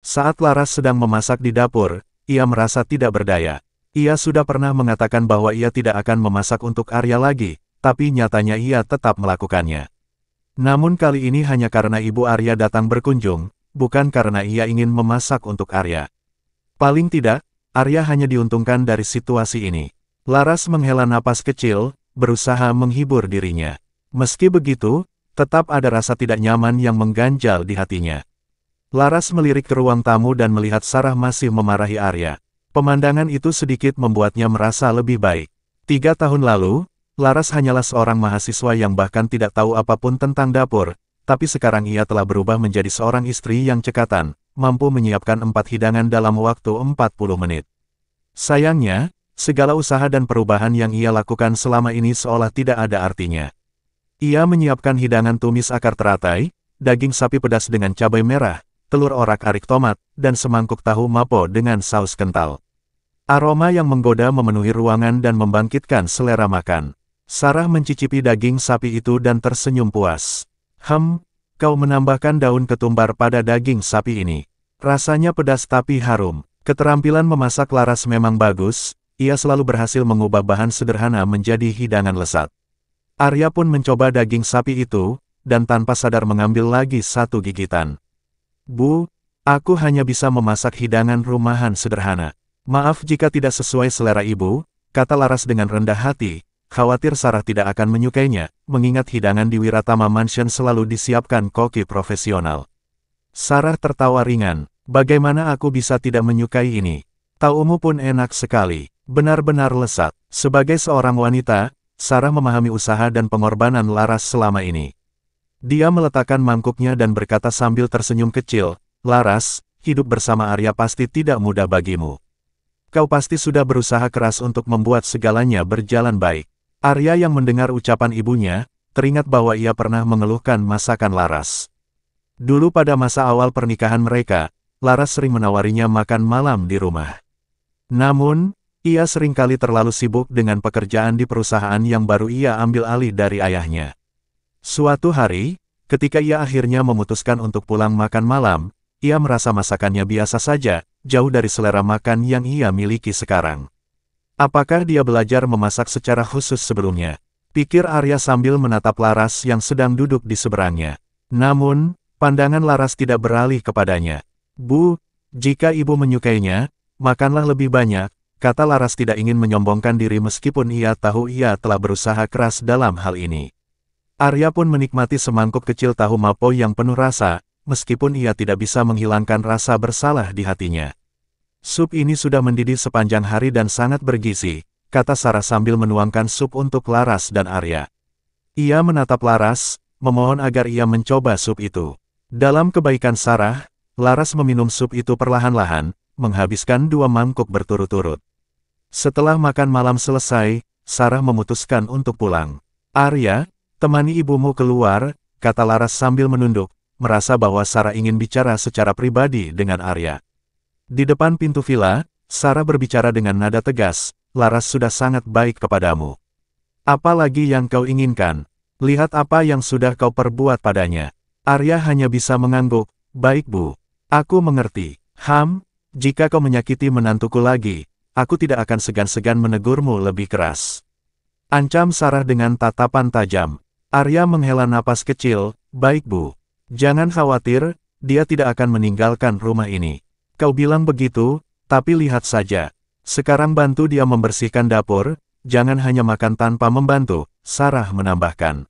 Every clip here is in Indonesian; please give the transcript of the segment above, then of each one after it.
Saat Laras sedang memasak di dapur, ia merasa tidak berdaya. Ia sudah pernah mengatakan bahwa ia tidak akan memasak untuk Arya lagi, tapi nyatanya ia tetap melakukannya. Namun kali ini hanya karena ibu Arya datang berkunjung, bukan karena ia ingin memasak untuk Arya. Paling tidak, Arya hanya diuntungkan dari situasi ini. Laras menghela napas kecil, berusaha menghibur dirinya. Meski begitu, tetap ada rasa tidak nyaman yang mengganjal di hatinya. Laras melirik ke ruang tamu dan melihat Sarah masih memarahi Arya. Pemandangan itu sedikit membuatnya merasa lebih baik. 3 tahun lalu, Laras hanyalah seorang mahasiswa yang bahkan tidak tahu apapun tentang dapur, tapi sekarang ia telah berubah menjadi seorang istri yang cekatan, mampu menyiapkan 4 hidangan dalam waktu 40 menit. Sayangnya, segala usaha dan perubahan yang ia lakukan selama ini seolah tidak ada artinya. Ia menyiapkan hidangan tumis akar teratai, daging sapi pedas dengan cabai merah, telur orak-arik tomat, dan semangkuk tahu mapo dengan saus kental. Aroma yang menggoda memenuhi ruangan dan membangkitkan selera makan. Sarah mencicipi daging sapi itu dan tersenyum puas. Kau menambahkan daun ketumbar pada daging sapi ini. Rasanya pedas tapi harum. Keterampilan memasak Laras memang bagus, ia selalu berhasil mengubah bahan sederhana menjadi hidangan lezat. Arya pun mencoba daging sapi itu, dan tanpa sadar mengambil lagi satu gigitan. Bu, aku hanya bisa memasak hidangan rumahan sederhana. Maaf jika tidak sesuai selera ibu, kata Laras dengan rendah hati, khawatir Sarah tidak akan menyukainya, mengingat hidangan di Wiratama Mansion selalu disiapkan koki profesional. Sarah tertawa ringan, bagaimana aku bisa tidak menyukai ini? Taumu pun enak sekali, benar-benar lezat. Sebagai seorang wanita, Sarah memahami usaha dan pengorbanan Laras selama ini. Dia meletakkan mangkuknya dan berkata sambil tersenyum kecil, Laras, hidup bersama Arya pasti tidak mudah bagimu. Kau pasti sudah berusaha keras untuk membuat segalanya berjalan baik. Arya yang mendengar ucapan ibunya, teringat bahwa ia pernah mengeluhkan masakan Laras. Dulu pada masa awal pernikahan mereka, Laras sering menawarinya makan malam di rumah. Namun, ia seringkali terlalu sibuk dengan pekerjaan di perusahaan yang baru ia ambil alih dari ayahnya. Suatu hari, ketika ia akhirnya memutuskan untuk pulang makan malam, ia merasa masakannya biasa saja, jauh dari selera makan yang ia miliki sekarang. Apakah dia belajar memasak secara khusus sebelumnya? Pikir Arya sambil menatap Laras yang sedang duduk di seberangnya. Namun, pandangan Laras tidak beralih kepadanya. Bu, jika ibu menyukainya, makanlah lebih banyak, kata Laras tidak ingin menyombongkan diri meskipun ia tahu ia telah berusaha keras dalam hal ini. Arya pun menikmati semangkuk kecil tahu mapo yang penuh rasa, meskipun ia tidak bisa menghilangkan rasa bersalah di hatinya. Sup ini sudah mendidih sepanjang hari dan sangat bergizi, kata Sarah sambil menuangkan sup untuk Laras dan Arya. Ia menatap Laras, memohon agar ia mencoba sup itu. Dalam kebaikan Sarah, Laras meminum sup itu perlahan-lahan, menghabiskan 2 mangkuk berturut-turut. Setelah makan malam selesai, Sarah memutuskan untuk pulang. Arya, temani ibumu keluar, kata Laras sambil menunduk, merasa bahwa Sarah ingin bicara secara pribadi dengan Arya. Di depan pintu villa, Sarah berbicara dengan nada tegas, Laras sudah sangat baik kepadamu. Apa lagi yang kau inginkan? Lihat apa yang sudah kau perbuat padanya. Arya hanya bisa mengangguk, baik bu. Aku mengerti. Jika kau menyakiti menantuku lagi, aku tidak akan segan-segan menegurmu lebih keras. Ancam Sarah dengan tatapan tajam. Arya menghela napas kecil, baik bu. Jangan khawatir, dia tidak akan meninggalkan rumah ini. Kau bilang begitu, tapi lihat saja. Sekarang bantu dia membersihkan dapur, jangan hanya makan tanpa membantu, Sarah menambahkan.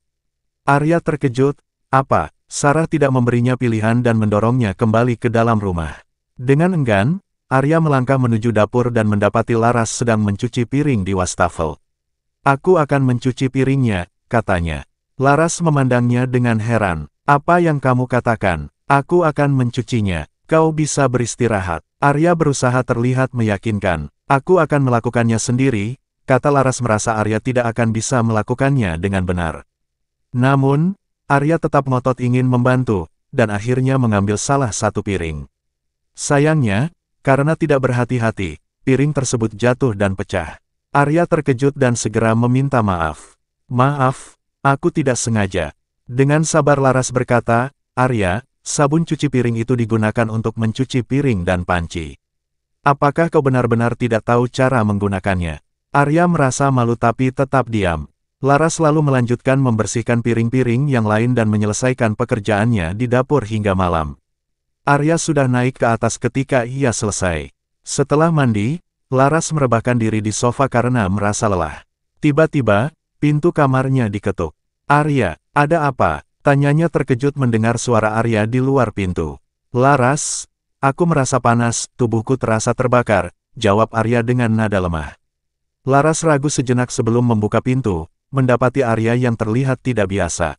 Arya terkejut, apa? Sarah tidak memberinya pilihan dan mendorongnya kembali ke dalam rumah. Dengan enggan, Arya melangkah menuju dapur dan mendapati Laras sedang mencuci piring di wastafel. Aku akan mencuci piringnya, katanya. Laras memandangnya dengan heran. Apa yang kamu katakan? Aku akan mencucinya. Kau bisa beristirahat. Arya berusaha terlihat meyakinkan. Aku akan melakukannya sendiri, kata Laras merasa Arya tidak akan bisa melakukannya dengan benar. Namun, Arya tetap ngotot ingin membantu, dan akhirnya mengambil salah satu piring. Sayangnya, karena tidak berhati-hati, piring tersebut jatuh dan pecah. Arya terkejut dan segera meminta maaf. Maaf, aku tidak sengaja. Dengan sabar Laras berkata, Arya, sabun cuci piring itu digunakan untuk mencuci piring dan panci. Apakah kau benar-benar tidak tahu cara menggunakannya? Arya merasa malu tapi tetap diam. Laras lalu melanjutkan membersihkan piring-piring yang lain dan menyelesaikan pekerjaannya di dapur hingga malam. Arya sudah naik ke atas ketika ia selesai. Setelah mandi, Laras merebahkan diri di sofa karena merasa lelah. Tiba-tiba, pintu kamarnya diketuk. "Arya, ada apa?" tanyanya terkejut mendengar suara Arya di luar pintu. "Laras, aku merasa panas, tubuhku terasa terbakar," jawab Arya dengan nada lemah. Laras ragu sejenak sebelum membuka pintu, mendapati Arya yang terlihat tidak biasa.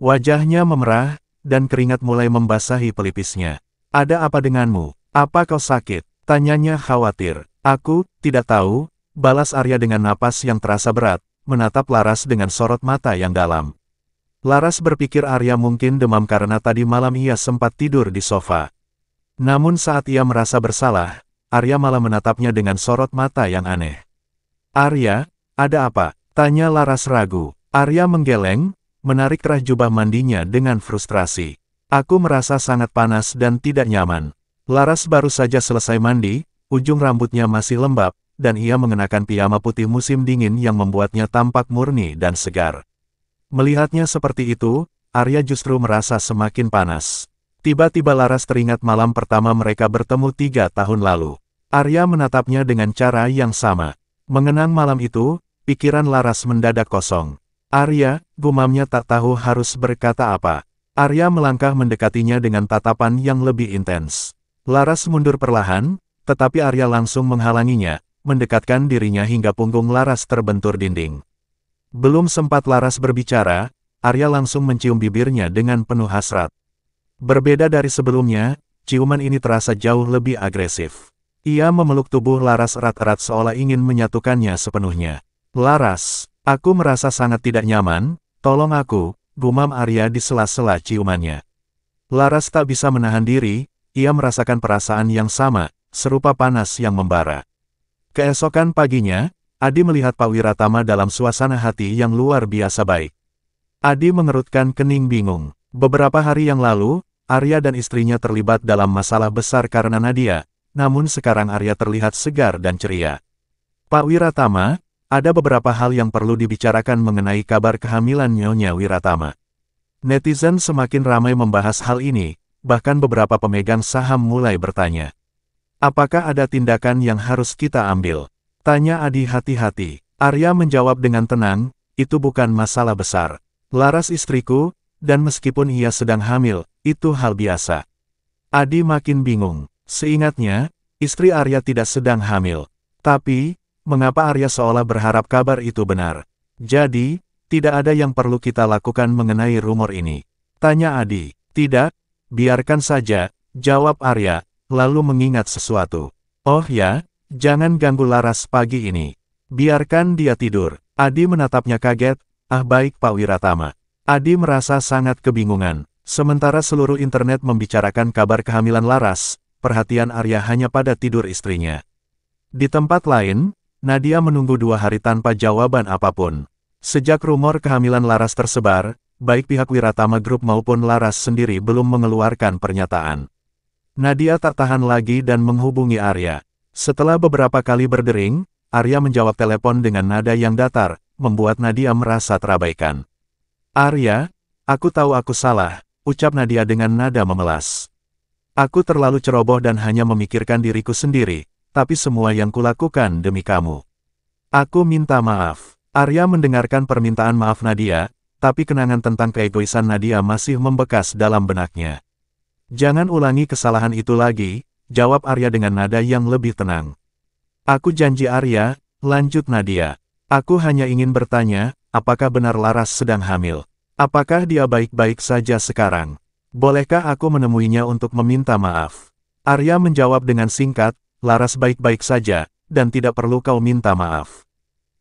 Wajahnya memerah, dan keringat mulai membasahi pelipisnya. "Ada apa denganmu? Apa kau sakit?" tanyanya khawatir. "Aku tidak tahu," balas Arya dengan napas yang terasa berat, menatap Laras dengan sorot mata yang dalam. Laras berpikir Arya mungkin demam karena tadi malam ia sempat tidur di sofa. Namun saat ia merasa bersalah, Arya malah menatapnya dengan sorot mata yang aneh. "Arya, ada apa?" tanya Laras ragu. Arya menggeleng, menarik kerah jubah mandinya dengan frustrasi. "Aku merasa sangat panas dan tidak nyaman." Laras baru saja selesai mandi, ujung rambutnya masih lembab, dan ia mengenakan piyama putih musim dingin yang membuatnya tampak murni dan segar. Melihatnya seperti itu, Arya justru merasa semakin panas. Tiba-tiba Laras teringat malam pertama mereka bertemu 3 tahun lalu. Arya menatapnya dengan cara yang sama. Mengenang malam itu, pikiran Laras mendadak kosong. "Arya," gumamnya tak tahu harus berkata apa. Arya melangkah mendekatinya dengan tatapan yang lebih intens. Laras mundur perlahan, tetapi Arya langsung menghalanginya, mendekatkan dirinya hingga punggung Laras terbentur dinding. Belum sempat Laras berbicara, Arya langsung mencium bibirnya dengan penuh hasrat. Berbeda dari sebelumnya, ciuman ini terasa jauh lebih agresif. Ia memeluk tubuh Laras erat-erat seolah ingin menyatukannya sepenuhnya. "Laras, aku merasa sangat tidak nyaman, tolong aku," gumam Arya di sela-sela ciumannya. Laras tak bisa menahan diri, ia merasakan perasaan yang sama, serupa panas yang membara. Keesokan paginya, Adi melihat Pak Wiratama dalam suasana hati yang luar biasa baik. Adi mengerutkan kening bingung. Beberapa hari yang lalu, Arya dan istrinya terlibat dalam masalah besar karena Nadia, namun sekarang Arya terlihat segar dan ceria. "Pak Wiratama, ada beberapa hal yang perlu dibicarakan mengenai kabar kehamilan Nyonya Wiratama." Netizen semakin ramai membahas hal ini, bahkan beberapa pemegang saham mulai bertanya. "Apakah ada tindakan yang harus kita ambil?" tanya Adi hati-hati. Arya menjawab dengan tenang, "Itu bukan masalah besar. Laras istriku, dan meskipun ia sedang hamil, itu hal biasa." Adi makin bingung. Seingatnya, istri Arya tidak sedang hamil. Tapi, mengapa Arya seolah berharap kabar itu benar? "Jadi, tidak ada yang perlu kita lakukan mengenai rumor ini?" tanya Adi. "Tidak, biarkan saja," jawab Arya, lalu mengingat sesuatu. "Oh ya, jangan ganggu Laras pagi ini. Biarkan dia tidur." Adi menatapnya kaget. "Ah baik Pak Wiratama." Adi merasa sangat kebingungan. Sementara seluruh internet membicarakan kabar kehamilan Laras, perhatian Arya hanya pada tidur istrinya. Di tempat lain, Nadia menunggu 2 hari tanpa jawaban apapun. Sejak rumor kehamilan Laras tersebar, baik pihak Wiratama Group maupun Laras sendiri belum mengeluarkan pernyataan. Nadia tak tahan lagi dan menghubungi Arya. Setelah beberapa kali berdering, Arya menjawab telepon dengan nada yang datar, membuat Nadia merasa terabaikan. "Arya, aku tahu aku salah," ucap Nadia dengan nada memelas. "Aku terlalu ceroboh dan hanya memikirkan diriku sendiri, tapi semua yang kulakukan demi kamu. Aku minta maaf." Arya mendengarkan permintaan maaf Nadia, tapi kenangan tentang keegoisan Nadia masih membekas dalam benaknya. "Jangan ulangi kesalahan itu lagi," jawab Arya dengan nada yang lebih tenang. "Aku janji Arya," lanjut Nadia. "Aku hanya ingin bertanya, apakah benar Laras sedang hamil? Apakah dia baik-baik saja sekarang? Bolehkah aku menemuinya untuk meminta maaf?" Arya menjawab dengan singkat, "Laras baik-baik saja, dan tidak perlu kau minta maaf.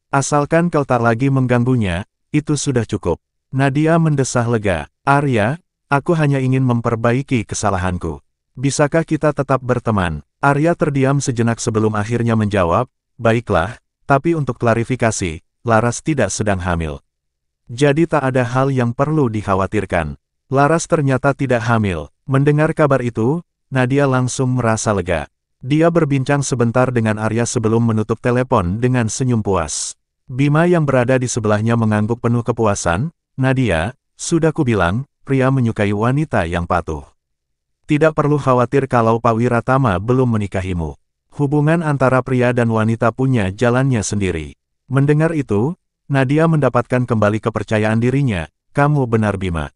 Asalkan kau tak lagi mengganggunya, itu sudah cukup." Nadia mendesah lega. "Arya, aku hanya ingin memperbaiki kesalahanku. Bisakah kita tetap berteman?" Arya terdiam sejenak sebelum akhirnya menjawab, "Baiklah, tapi untuk klarifikasi, Laras tidak sedang hamil. Jadi tak ada hal yang perlu dikhawatirkan." Laras ternyata tidak hamil. Mendengar kabar itu, Nadia langsung merasa lega. Dia berbincang sebentar dengan Arya sebelum menutup telepon dengan senyum puas. Bima yang berada di sebelahnya mengangguk penuh kepuasan. Nadia, sudah kubilang, pria menyukai wanita yang patuh. Tidak perlu khawatir kalau Pak Wiratama belum menikahimu. Hubungan antara pria dan wanita punya jalannya sendiri. Mendengar itu, Nadia mendapatkan kembali kepercayaan dirinya. Kamu benar Bima.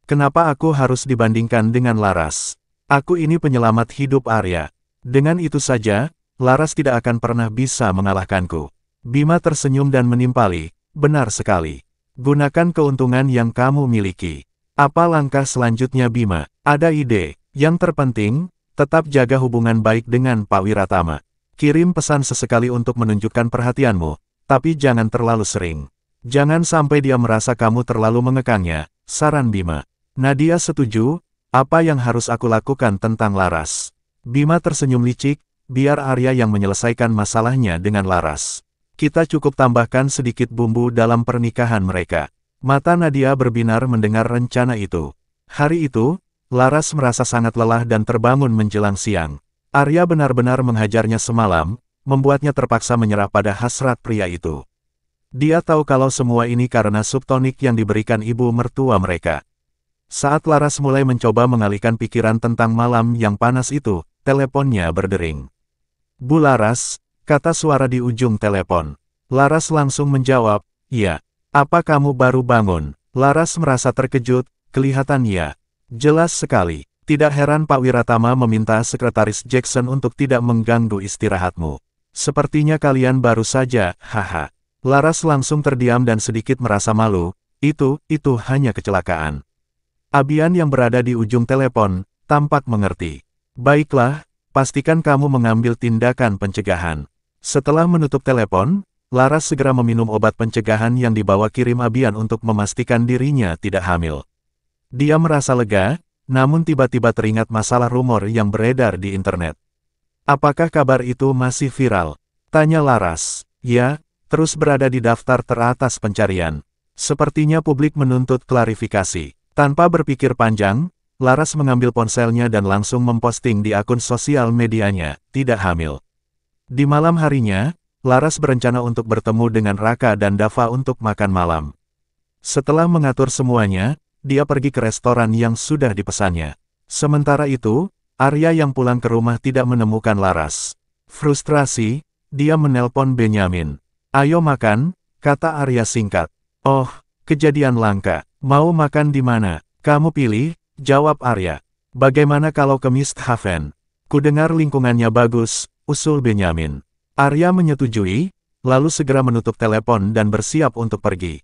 Kenapa aku harus dibandingkan dengan Laras? Aku ini penyelamat hidup Arya. Dengan itu saja, Laras tidak akan pernah bisa mengalahkanku. Bima tersenyum dan menimpali, benar sekali. Gunakan keuntungan yang kamu miliki. Apa langkah selanjutnya Bima? Ada ide. Yang terpenting, tetap jaga hubungan baik dengan Pak Wiratama. Kirim pesan sesekali untuk menunjukkan perhatianmu, tapi jangan terlalu sering. Jangan sampai dia merasa kamu terlalu mengekangnya, saran Bima. Nadia setuju, apa yang harus aku lakukan tentang Laras? Bima tersenyum licik, biar Arya yang menyelesaikan masalahnya dengan Laras. Kita cukup tambahkan sedikit bumbu dalam pernikahan mereka. Mata Nadia berbinar mendengar rencana itu. Hari itu, Laras merasa sangat lelah dan terbangun menjelang siang. Arya benar-benar menghajarnya semalam, membuatnya terpaksa menyerah pada hasrat pria itu. Dia tahu kalau semua ini karena subtonik yang diberikan ibu mertua mereka. Saat Laras mulai mencoba mengalihkan pikiran tentang malam yang panas itu, teleponnya berdering. Bu Laras, kata suara di ujung telepon. Laras langsung menjawab, iya. Apa kamu baru bangun? Laras merasa terkejut, kelihatan iya. Jelas sekali. Tidak heran Pak Wiratama meminta sekretaris Jackson untuk tidak mengganggu istirahatmu. Sepertinya kalian baru saja, haha. Laras langsung terdiam dan sedikit merasa malu, itu hanya kecelakaan. Abian yang berada di ujung telepon, tampak mengerti. Baiklah, pastikan kamu mengambil tindakan pencegahan. Setelah menutup telepon, Laras segera meminum obat pencegahan yang dibawa kirim Abian untuk memastikan dirinya tidak hamil. Dia merasa lega, namun tiba-tiba teringat masalah rumor yang beredar di internet. Apakah kabar itu masih viral? Tanya Laras. Ya, terus berada di daftar teratas pencarian. Sepertinya publik menuntut klarifikasi. Tanpa berpikir panjang, Laras mengambil ponselnya dan langsung memposting di akun sosial medianya, tidak hamil. Di malam harinya, Laras berencana untuk bertemu dengan Raka dan Dava untuk makan malam. Setelah mengatur semuanya, dia pergi ke restoran yang sudah dipesannya. Sementara itu, Arya yang pulang ke rumah tidak menemukan Laras. Frustrasi, dia menelpon Benyamin. Ayo makan, kata Arya singkat. Oh, kejadian langka. Mau makan di mana? Kamu pilih, jawab Arya. Bagaimana kalau ke Mist Haven? Kudengar lingkungannya bagus, usul Benyamin. Arya menyetujui, lalu segera menutup telepon dan bersiap untuk pergi.